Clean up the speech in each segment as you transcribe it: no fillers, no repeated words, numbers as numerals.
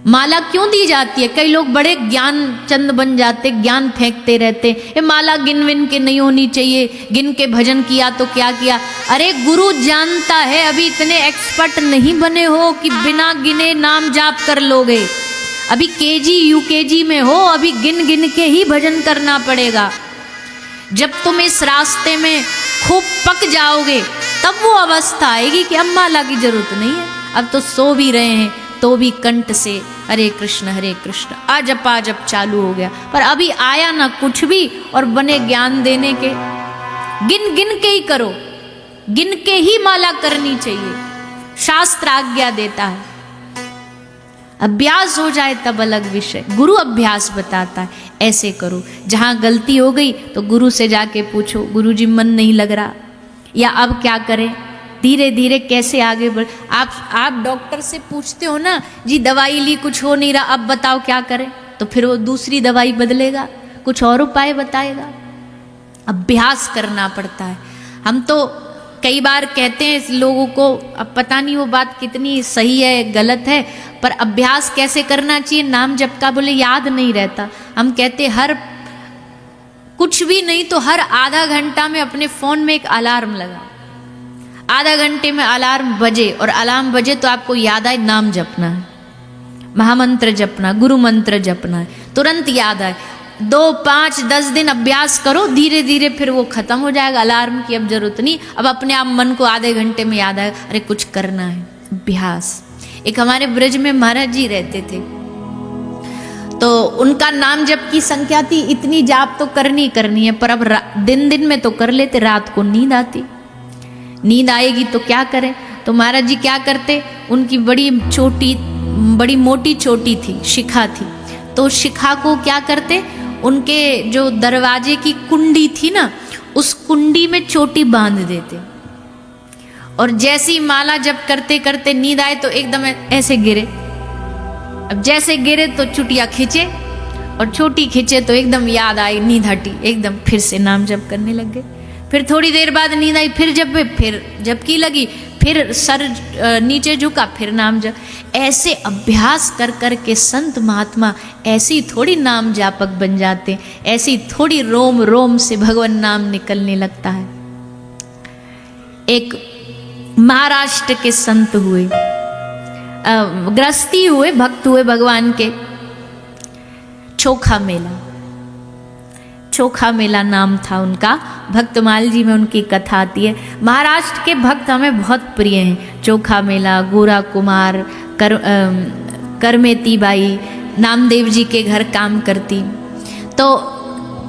माला क्यों दी जाती है? कई लोग बड़े ज्ञान चंद बन जाते, ज्ञान फेंकते रहते, ये माला गिन विन के नहीं होनी चाहिए, गिन के भजन किया तो क्या किया। अरे गुरु जानता है, अभी इतने एक्सपर्ट नहीं बने हो कि बिना गिने नाम जाप कर लोगे। अभी केजी यूकेजी में हो, अभी गिन गिन के ही भजन करना पड़ेगा। जब तुम इस रास्ते में खूब पक जाओगे तब वो अवस्था आएगी कि अब माला की जरूरत नहीं है। अब तो सो भी रहे हैं तो भी कंठ से हरे कृष्ण आ जप चालू हो गया, पर अभी आया ना कुछ भी और बने ज्ञान देने के। गिन गिन के ही करो, गिन के ही माला करनी चाहिए, शास्त्र आज्ञा देता है। अभ्यास हो जाए तब अलग विषय, गुरु अभ्यास बताता है ऐसे करो। जहां गलती हो गई तो गुरु से जाके पूछो, गुरुजी मन नहीं लग रहा, या अब क्या करें, धीरे धीरे कैसे आगे बढ़। आप डॉक्टर से पूछते हो ना, जी दवाई ली कुछ हो नहीं रहा, अब बताओ क्या करें, तो फिर वो दूसरी दवाई बदलेगा, कुछ और उपाय बताएगा। अभ्यास करना पड़ता है। हम तो कई बार कहते हैं लोगों को, अब पता नहीं वो बात कितनी सही है गलत है, पर अभ्यास कैसे करना चाहिए, नाम जप का बोले याद नहीं रहता। हम कहते हर कुछ भी नहीं तो हर आधा घंटा में अपने फोन में एक अलार्म लगा, आधा घंटे में अलार्म बजे, और अलार्म बजे तो आपको याद आए नाम जपना है, महामंत्र जपना, गुरु मंत्र जपना है, तुरंत याद आए। 2, 5, 10 दिन अभ्यास करो, धीरे धीरे फिर वो खत्म हो जाएगा, अलार्म की अब जरूरत नहीं। अब अपने आप मन को आधे घंटे में याद आएगा, अरे कुछ करना है। अभ्यास। एक हमारे ब्रज में महाराज जी रहते थे, तो उनका नाम जप की संख्या थी इतनी, जाप तो करनी है, पर अब दिन दिन में तो कर लेते, रात को नींद आती, नींद आएगी तो क्या करें। तो महाराज जी क्या करते, उनकी बड़ी मोटी चोटी थी, शिखा थी, तो शिखा को क्या करते, उनके जो दरवाजे की कुंडी थी ना, उस कुंडी में चोटी बांध देते, और जैसी माला जप करते करते नींद आए तो एकदम ऐसे गिरे। अब जैसे गिरे तो चुटिया खींचे, और छोटी खींचे तो एकदम याद आई, नींद हटी, एकदम फिर से नाम जप करने लग गए। फिर थोड़ी देर बाद नींद आई, फिर जबकि लगी, फिर सर नीचे झुका, फिर नाम जप। ऐसे अभ्यास कर कर के संत महात्मा ऐसी थोड़ी नाम जापक बन जाते, ऐसी थोड़ी रोम रोम से भगवान नाम निकलने लगता है। एक महाराष्ट्र के संत हुए, गृहस्थी हुए, भक्त हुए भगवान के। चोखा मेला नाम था उनका, भक्तमाल जी में उनकी कथा आती है। महाराष्ट्र के भक्त हमें बहुत प्रिय हैं। चोखा मेला, गोरा कुमार, करमेती बाई नामदेव जी के घर काम करती। तो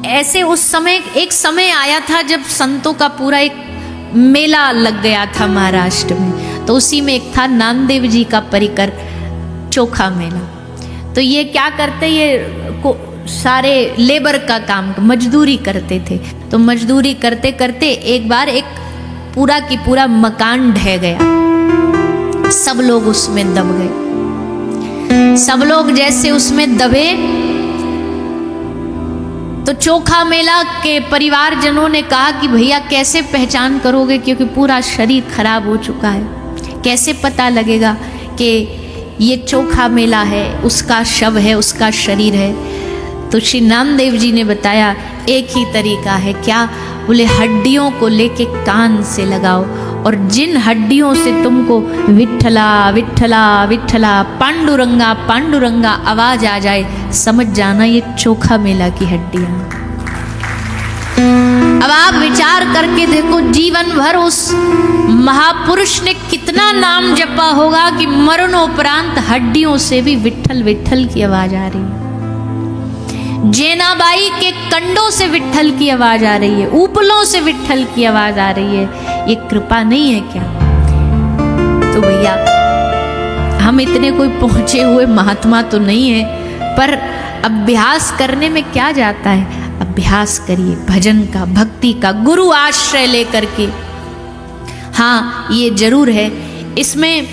ऐसे उस समय एक समय आया था जब संतों का पूरा एक मेला लग गया था महाराष्ट्र में, तो उसी में एक था नामदेव जी का परिकर चोखा मेला। तो ये क्या करते, ये सारे लेबर का काम, मजदूरी करते थे। तो मजदूरी करते करते एक बार एक पूरा की पूरा मकान ढह गया, सब लोग उसमें दब गए। सब लोग जैसे उसमें दबे तो चोखा मेला के परिवारजनों ने कहा कि भैया कैसे पहचान करोगे, क्योंकि पूरा शरीर खराब हो चुका है, कैसे पता लगेगा कि ये चोखा मेला है, उसका शव है, उसका शरीर है। तो श्री नामदेव जी ने बताया एक ही तरीका है। क्या? बोले हड्डियों को लेके कान से लगाओ, और जिन हड्डियों से तुमको विठ्ठला विठ्ठला विठ्ठला पांडुरंगा पांडुरंगा आवाज आ जाए, समझ जाना ये चोखा मेला की हड्डियां। अब आप विचार करके देखो, जीवन भर उस महापुरुष ने कितना नाम जपा होगा कि मरणोपरांत हड्डियों से भी विठ्ठल विठ्ठल की आवाज आ रही है। जेनाबाई के कंडों से विठ्ठल की आवाज आ रही है, ऊपलों से विठ्ठल की आवाज आ रही है। ये कृपा नहीं है क्या? तो भैया हम इतने कोई पहुंचे हुए महात्मा तो नहीं है, पर अभ्यास करने में क्या जाता है। अभ्यास करिए भजन का, भक्ति का, गुरु आश्रय लेकर के। हाँ ये जरूर है, इसमें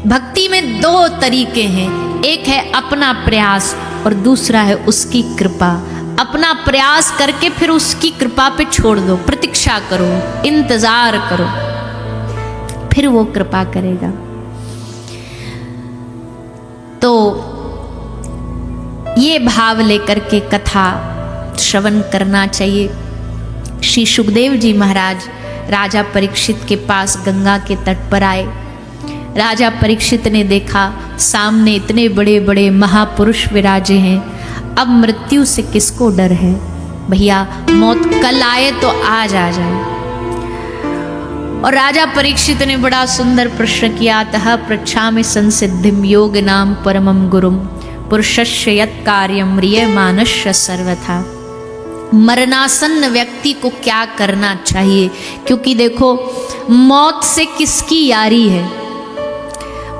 भक्ति में 2 तरीके हैं, एक है अपना प्रयास और दूसरा है उसकी कृपा। अपना प्रयास करके फिर उसकी कृपा पे छोड़ दो, प्रतीक्षा करो, इंतजार करो, फिर वो कृपा करेगा। तो ये भाव लेकर के कथा श्रवण करना चाहिए। श्री सुखदेव जी महाराज राजा परीक्षित के पास गंगा के तट पर आए। राजा परीक्षित ने देखा सामने इतने बड़े बड़े महापुरुष विराजे हैं, अब मृत्यु से किसको डर है भैया, मौत कल आए तो आज आ जाए। और राजा परीक्षित ने बड़ा सुंदर प्रश्न किया, अतः पृच्छामि संसिद्धिम योग नाम परमम गुरुम पुरुषस्य यत् कार्यम म्रियमाणस्य सर्वथा। मरणासन्न व्यक्ति को क्या करना चाहिए, क्योंकि देखो मौत से किसकी यारी है,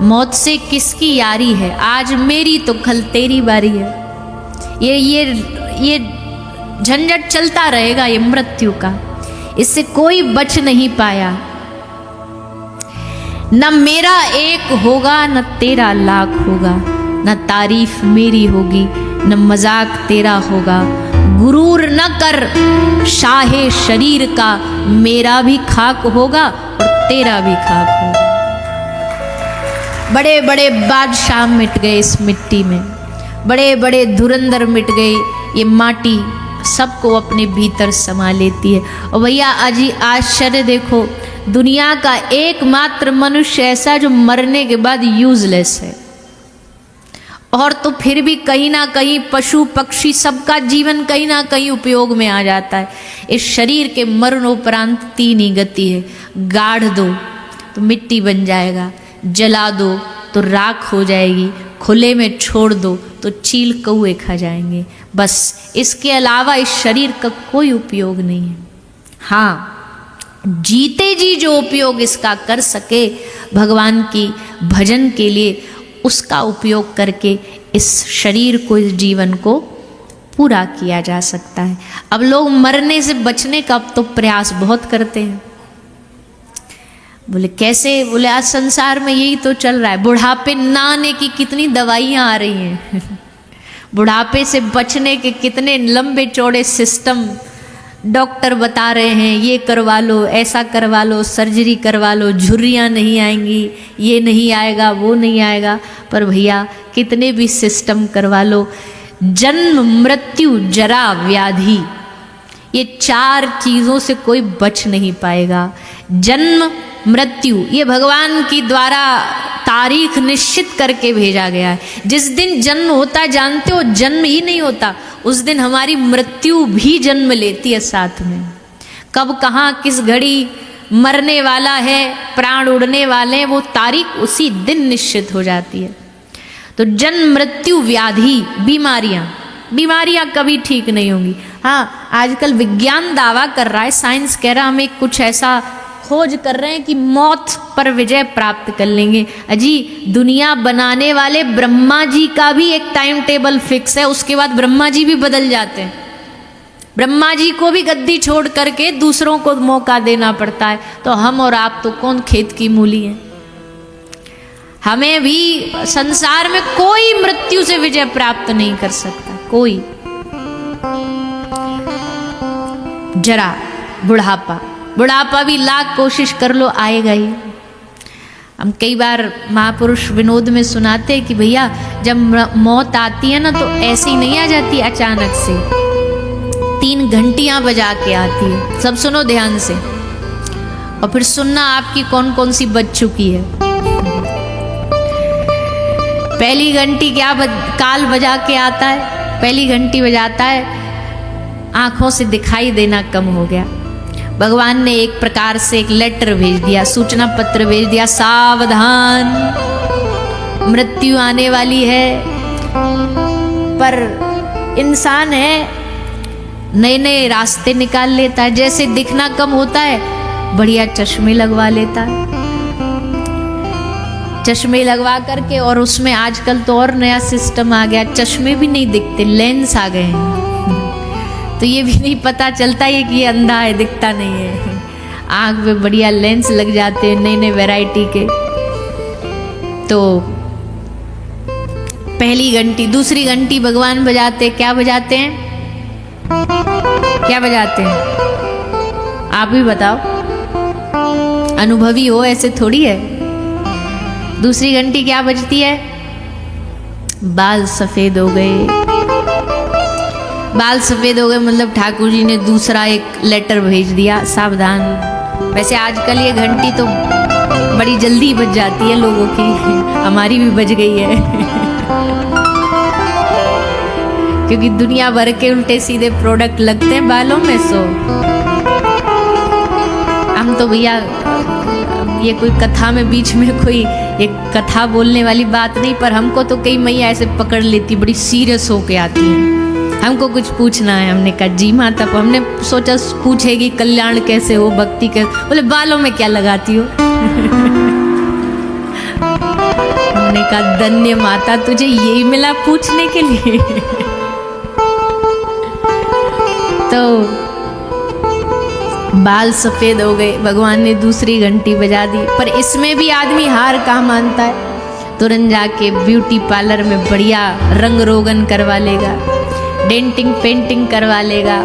मौत से किसकी यारी है, आज मेरी तो कल तेरी बारी है। ये झंझट चलता रहेगा ये मृत्यु का, इससे कोई बच नहीं पाया। न मेरा एक होगा न तेरा लाख होगा, न तारीफ मेरी होगी न मजाक तेरा होगा। गुरूर न कर शाहे शरीर का, मेरा भी खाक होगा और तेरा भी खाक होगा। बड़े बड़े बादशाह मिट गए इस मिट्टी में, बड़े बड़े धुरंधर मिट गए, ये माटी सबको अपने भीतर समा लेती है। और भैया अजी आश्चर्य देखो, दुनिया का एकमात्र मनुष्य ऐसा जो मरने के बाद यूजलेस है, और तो फिर भी कहीं ना कहीं पशु पक्षी सबका जीवन कहीं ना कहीं उपयोग में आ जाता है। इस शरीर के मरणोपरांत तीन ही गति है, गाड़ दो तो मिट्टी बन जाएगा, जला दो तो राख हो जाएगी, खुले में छोड़ दो तो चील कौए खा जाएंगे, बस इसके अलावा इस शरीर का कोई उपयोग नहीं है। हाँ, जीते जी जो उपयोग इसका कर सके भगवान की भजन के लिए, उसका उपयोग करके इस शरीर को, इस जीवन को पूरा किया जा सकता है। अब लोग मरने से बचने का अब तो प्रयास बहुत करते हैं। बोले कैसे, बोले आज संसार में यही तो चल रहा है, बुढ़ापे ना आने की कितनी दवाइयाँ आ रही हैं बुढ़ापे से बचने के कितने लंबे चौड़े सिस्टम डॉक्टर बता रहे हैं, ये करवा लो, ऐसा करवा लो, सर्जरी करवा लो, झुर्रियाँ नहीं आएंगी, ये नहीं आएगा, वो नहीं आएगा। पर भैया कितने भी सिस्टम करवा लो, जन्म मृत्यु जरा व्याधि, ये चार चीज़ों से कोई बच नहीं पाएगा। जन्म मृत्यु ये भगवान की द्वारा तारीख निश्चित करके भेजा गया है। जिस दिन जन्म होता है, जानते हो जन्म ही नहीं होता, उस दिन हमारी मृत्यु भी जन्म लेती है साथ में। कब कहाँ किस घड़ी मरने वाला है, प्राण उड़ने वाले हैं, वो तारीख उसी दिन निश्चित हो जाती है। तो जन्म मृत्यु व्याधि, बीमारियां कभी ठीक नहीं होंगी। हाँ, आजकल विज्ञान दावा कर रहा है, साइंस कह रहा है हमें कुछ ऐसा खोज कर रहे हैं कि मौत पर विजय प्राप्त कर लेंगे। अजी दुनिया बनाने वाले ब्रह्मा जी का भी एक टाइम टेबल फिक्स है, उसके बाद ब्रह्मा जी भी बदल जाते हैं। ब्रह्मा जी को भी गद्दी छोड़ करके दूसरों को मौका देना पड़ता है। तो हम और आप तो कौन खेत की मूली हैं। हमें भी संसार में कोई मृत्यु से विजय प्राप्त नहीं कर सकता, कोई। जरा बुढ़ापा भी लाख कोशिश कर लो आएगा ही। हम कई बार महापुरुष विनोद में सुनाते हैं कि भैया जब मौत आती है ना तो ऐसे ही नहीं आ जाती अचानक से, 3 घंटियां बजा के आती है। सब सुनो ध्यान से, और फिर सुनना आपकी कौन कौन सी बज चुकी है। पहली घंटी क्या काल बजा के आता है, पहली घंटी बजाता है, आंखों से दिखाई देना कम हो गया। भगवान ने एक प्रकार से एक लेटर भेज दिया, सूचना पत्र भेज दिया, सावधान मृत्यु आने वाली है। पर इंसान है, नए नए रास्ते निकाल लेता है। जैसे दिखना कम होता है, बढ़िया चश्मे लगवा लेता है, चश्मे लगवा करके। और उसमें आजकल तो और नया सिस्टम आ गया, चश्मे भी नहीं दिखते, लेंस आ गए हैं। तो ये भी नहीं पता चलता है कि ये अंधा है, दिखता नहीं है। आँख में बढ़िया लेंस लग जाते हैं नए नए वैरायटी के। तो पहली घंटी, दूसरी घंटी भगवान बजाते, क्या बजाते हैं, क्या बजाते हैं, आप भी बताओ, अनुभवी हो, ऐसे थोड़ी है। दूसरी घंटी क्या बजती है, बाल सफ़ेद हो गए। बाल सफ़ेद हो गए मतलब ठाकुर जी ने दूसरा एक लेटर भेज दिया, सावधान। वैसे आजकल ये घंटी तो बड़ी जल्दी बज जाती है लोगों की, हमारी भी बज गई है क्योंकि दुनिया भर के उल्टे सीधे प्रोडक्ट लगते हैं बालों में। सो हम तो भैया ये कोई कथा में बीच में कोई एक कथा बोलने वाली बात नहीं, पर हमको तो कई मैया ऐसे पकड़ लेती, बड़ी सीरियस होके आती हैं, हमको कुछ पूछना है। हमने कहा जी माता, हमने सोचा पूछेगी कल्याण कैसे हो, भक्ति कैसे, बोले बालों में क्या लगाती हो हमने कहा धन्य माता, तुझे यही मिला पूछने के लिए तो बाल सफ़ेद हो गए, भगवान ने दूसरी घंटी बजा दी। पर इसमें भी आदमी हार कहाँ मानता है, तुरंत जाके ब्यूटी पार्लर में बढ़िया रंग रोगन करवा लेगा, डेंटिंग पेंटिंग करवा लेगा।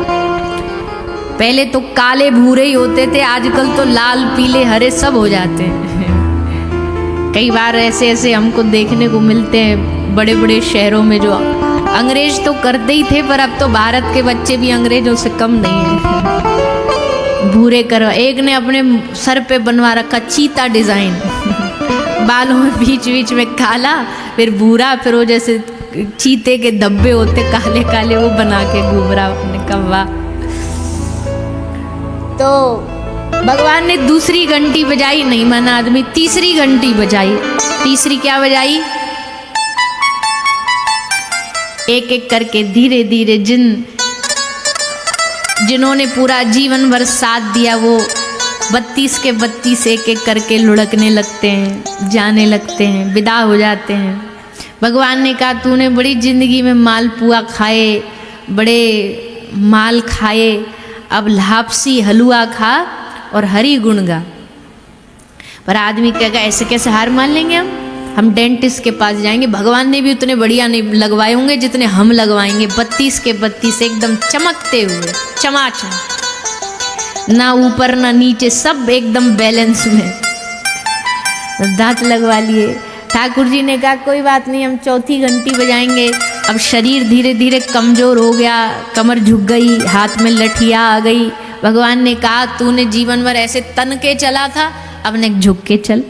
पहले तो काले भूरे ही होते थे, आजकल तो लाल पीले हरे सब हो जाते हैं कई बार ऐसे ऐसे हमको देखने को मिलते हैं बड़े बड़े शहरों में, जो अंग्रेज तो करते ही थे, पर अब तो भारत के बच्चे भी अंग्रेजों से कम नहीं है भूरे करवा। एक ने अपने सर पे बनवा रखा चीता डिजाइन बालों में बीच बीच में काला, फिर भूरा, फिर वो जैसे चीते के धब्बे होते काले काले, वो बना के घूम रहा अपने कव्वा। तो भगवान ने दूसरी घंटी बजाई, नहीं माना आदमी, तीसरी घंटी बजाई। तीसरी क्या बजाई, एक एक करके धीरे धीरे जिन्होंने पूरा जीवन भर साथ दिया वो 32 के 32 एक एक करके लुढ़कने लगते हैं, जाने लगते हैं, विदा हो जाते हैं। भगवान ने कहा तूने बड़ी जिंदगी में मालपुआ खाए, बड़े माल खाए, अब लापसी हलवा खा और हरि गुण गा। पर आदमी कहेगा ऐसे कैसे हार मान लेंगे हम डेंटिस्ट के पास जाएंगे, भगवान ने भी उतने बढ़िया नहीं लगवाए होंगे जितने हम लगवाएंगे, 32 के 32 एकदम चमकते हुए, चमाचम, ना ऊपर ना नीचे, सब एकदम बैलेंस में। दांत लगवा लिए। ठाकुर जी ने कहा कोई बात नहीं, हम चौथी घंटी बजाएंगे। अब शरीर धीरे धीरे कमजोर हो गया, कमर झुक गई, हाथ में लठिया आ गई। भगवान ने कहा तूने जीवन भर ऐसे तन के चला था, अब ने झुक के चल,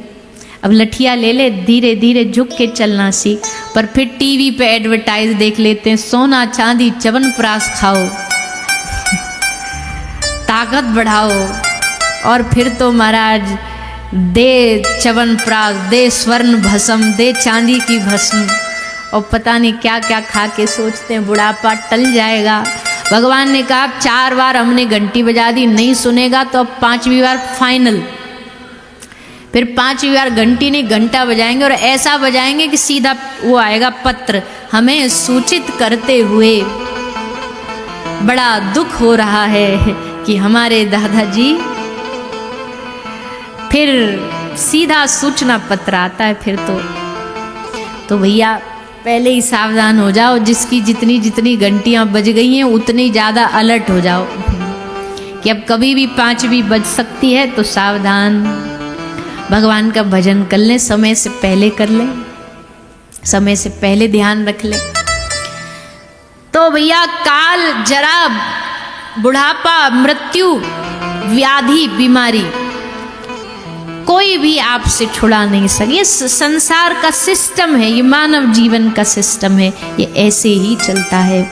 अब लठिया ले ले, धीरे धीरे झुक के चलना सीख। पर फिर टीवी पे एडवर्टाइज देख लेते हैं, सोना चांदी च्यवनप्राश खाओ ताकत बढ़ाओ, और फिर तो महाराज दे च्यवनप्राश, दे स्वर्ण भस्म, दे चांदी की भस्म, और पता नहीं क्या क्या खा के सोचते हैं बुढ़ापा टल जाएगा। भगवान ने कहा 4 बार हमने घंटी बजा दी, नहीं सुनेगा तो अब 5वीं बार फाइनल। फिर 5वीं बार घंटी नहीं घंटा बजाएंगे, और ऐसा बजाएंगे कि सीधा वो आएगा पत्र, हमें सूचित करते हुए बड़ा दुख हो रहा है कि हमारे दादाजी। फिर सीधा सूचना पत्र आता है। फिर तो भैया पहले ही सावधान हो जाओ, जिसकी जितनी जितनी घंटियां बज गई हैं उतनी ज़्यादा अलर्ट हो जाओ कि अब कभी भी 5वीं बज सकती है, तो सावधान। भगवान का भजन कर लें, समय से पहले कर लें, समय से पहले ध्यान रख लें। तो भैया काल, जरा, बुढ़ापा, मृत्यु, व्याधि, बीमारी कोई भी आपसे छुड़ा नहीं सके। ये संसार का सिस्टम है, ये मानव जीवन का सिस्टम है, ये ऐसे ही चलता है।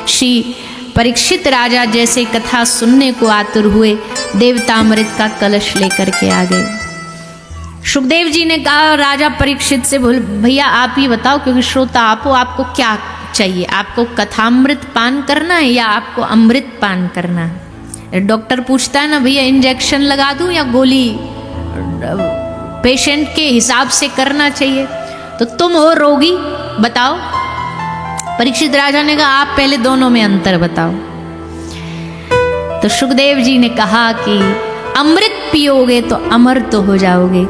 श्री परीक्षित राजा जैसे कथा सुनने को आतुर हुए, देवतामृत का कलश लेकर के आ गए। सुखदेव जी ने कहा राजा परीक्षित से, बोल भैया आप ही बताओ, क्योंकि श्रोता आप हो, आपको क्या चाहिए, आपको कथामृत पान करना है या आपको अमृत पान करना है? डॉक्टर पूछता है ना भैया इंजेक्शन लगा दूं या गोली, पेशेंट के हिसाब से करना चाहिए। तो तुम हो रोगी, बताओ। परीक्षित राजा ने कहा आप पहले दोनों में अंतर बताओ। तो सुखदेव जी ने कहा कि अमृत पियोगे तो अमर तो हो जाओगे,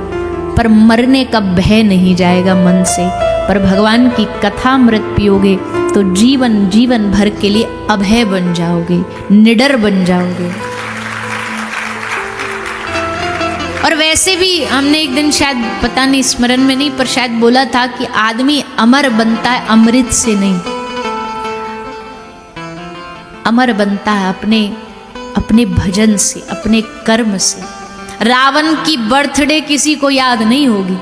पर मरने का भय नहीं जाएगा मन से। पर भगवान की कथा अमृत पियोगे तो जीवन जीवन भर के लिए अभय बन जाओगे, निडर बन जाओगे। और वैसे भी हमने एक दिन शायद पता नहीं स्मरण में नहीं पर शायद बोला था कि आदमी अमर बनता है अमृत से नहीं, अमर बनता है अपने भजन से, अपने कर्म से। रावण की बर्थडे किसी को याद नहीं होगी,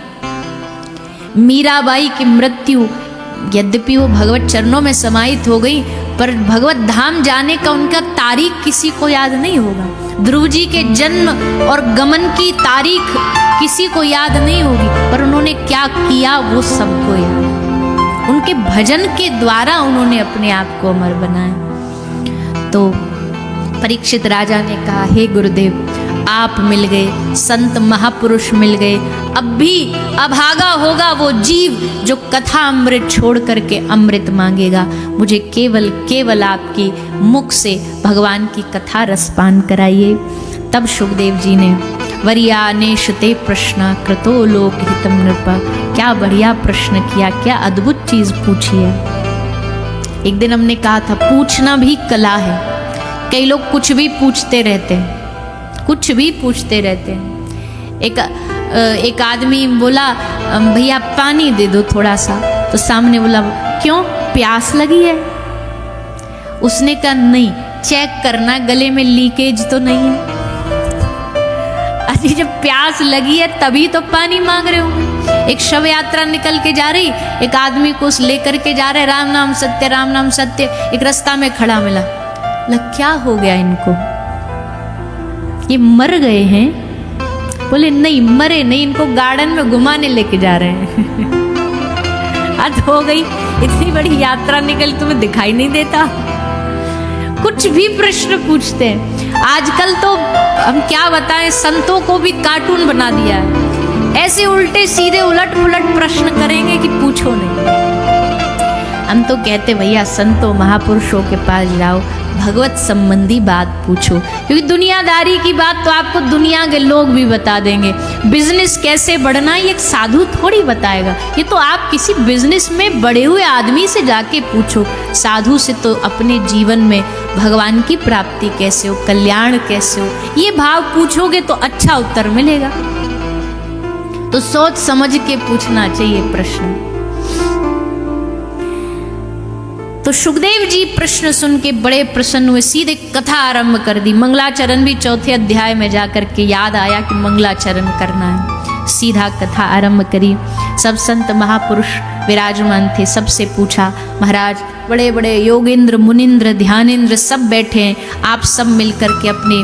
मीराबाई की मृत्यु यद्यपि वो भगवत चरणों में समाहित हो गई पर भगवत धाम जाने का उनका तारीख किसी को याद नहीं होगा। ध्रुव जी के जन्म और गमन की तारीख किसी को याद नहीं होगी, पर उन्होंने क्या किया वो सबको याद है। उनके भजन के द्वारा उन्होंने अपने आप को अमर बनाया। तो परीक्षित राजा ने कहा, हे गुरुदेव आप मिल गए, संत महापुरुष मिल गए, अब भी अभागा होगा वो जीव जो कथा अमृत छोड़ करके अमृत मांगेगा। मुझे केवल केवल आपकी मुख से भगवान की कथा रसपान कराइए। तब सुखदेव जी ने वरियानेशते प्रश्न कृतो लोक हितम नृप, क्या बढ़िया प्रश्न किया, क्या अद्भुत चीज पूछी है। एक दिन हमने कहा था पूछना भी कला है। कई लोग कुछ भी पूछते रहते हैं, कुछ भी पूछते रहते हैं। एक आदमी बोला भैया पानी दे दो थोड़ा सा, तो सामने बोला क्यों प्यास लगी है। उसने कहा नहीं, चेक करना गले में लीकेज तो नहीं है। अरे जब प्यास लगी है तभी तो पानी मांग रहे हो। एक शव यात्रा निकल के जा रही, एक आदमी को उस लेकर के जा रहे, राम नाम सत्य राम नाम सत्य। एक रास्ता में खड़ा मिला, क्या हो गया इनको, ये मर गए हैं? बोले नहीं मरे नहीं, इनको गार्डन में घुमाने लेके जा रहे हैं। हद हो गई, इतनी बड़ी यात्रा निकल तुम्हें दिखाई नहीं देता। कुछ भी प्रश्न पूछते हैं। आजकल तो हम क्या बताएं, संतों को भी कार्टून बना दिया है। ऐसे उल्टे सीधे उलट पुलट प्रश्न करेंगे कि पूछो नहीं। हम तो कहते भैया संतों महापुरुषों के पास जाओ, भगवत संबंधी बात पूछो, क्योंकि दुनियादारी की बात तो आपको दुनिया के लोग भी बता देंगे। बिजनेस कैसे बढ़ना ये एक साधु थोड़ी बताएगा, ये तो आप किसी बिजनेस में बड़े हुए आदमी से जाके पूछो। साधु से तो अपने जीवन में भगवान की प्राप्ति कैसे हो, कल्याण कैसे हो, ये भाव पूछोगे तो अच्छा उत्तर मिलेगा। तो सोच समझ के पूछना चाहिए प्रश्न। तो सुखदेव जी प्रश्न सुन के बड़े प्रसन्न हुए, सीधे कथा आरंभ कर दी। मंगलाचरण भी चौथे अध्याय में जाकर के याद आया कि मंगलाचरण करना है। सीधा कथा आरंभ करी। सब संत महापुरुष विराजमान थे, सबसे पूछा महाराज बड़े बड़े योगेंद्र मुनिंद्र ध्यानेंद्र सब बैठे हैं, आप सब मिलकर के अपने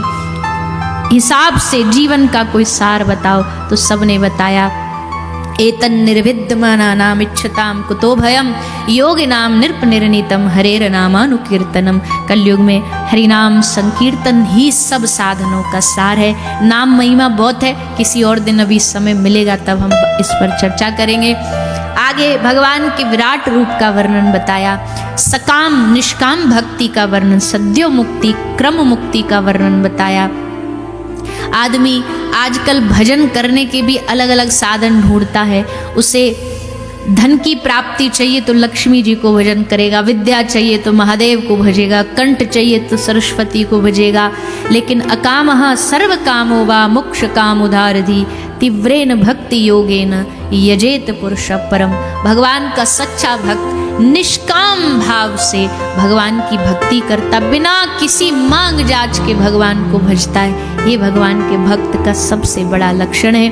हिसाब से जीवन का कोई सार बताओ। तो सबने बताया, एतन निर्विद्यमानानाम इच्छताम कुतो भयम योगिनाम नृप निर्णीतम हरेर नामानुकीर्तनम। कलयुग में हरिनाम संकीर्तन ही सब साधनों का सार है। नाम महिमा बहुत है, किसी और दिन अभी समय मिलेगा तब हम इस पर चर्चा करेंगे। आगे भगवान के विराट रूप का वर्णन बताया, सकाम निष्काम भक्ति का वर्णन, सद्यो मुक्ति क्रम मुक्ति का वर्णन बताया। आदमी आजकल भजन करने के भी अलग अलग साधन ढूंढता है। उसे धन की प्राप्ति चाहिए तो लक्ष्मी जी को भजन करेगा, विद्या चाहिए तो महादेव को भजेगा, कंठ चाहिए तो सरस्वती को भजेगा। लेकिन अकामः सर्व कामो वा मोक्ष काम उदारधि तीव्रेन भक्ति योगेन यजेत पुरुष परम। भगवान का सच्चा भक्त निष्काम भाव से भगवान की भक्ति करता, बिना किसी मांग जांच के भगवान को भजता है। ये भगवान के भक्त का सबसे बड़ा लक्षण है।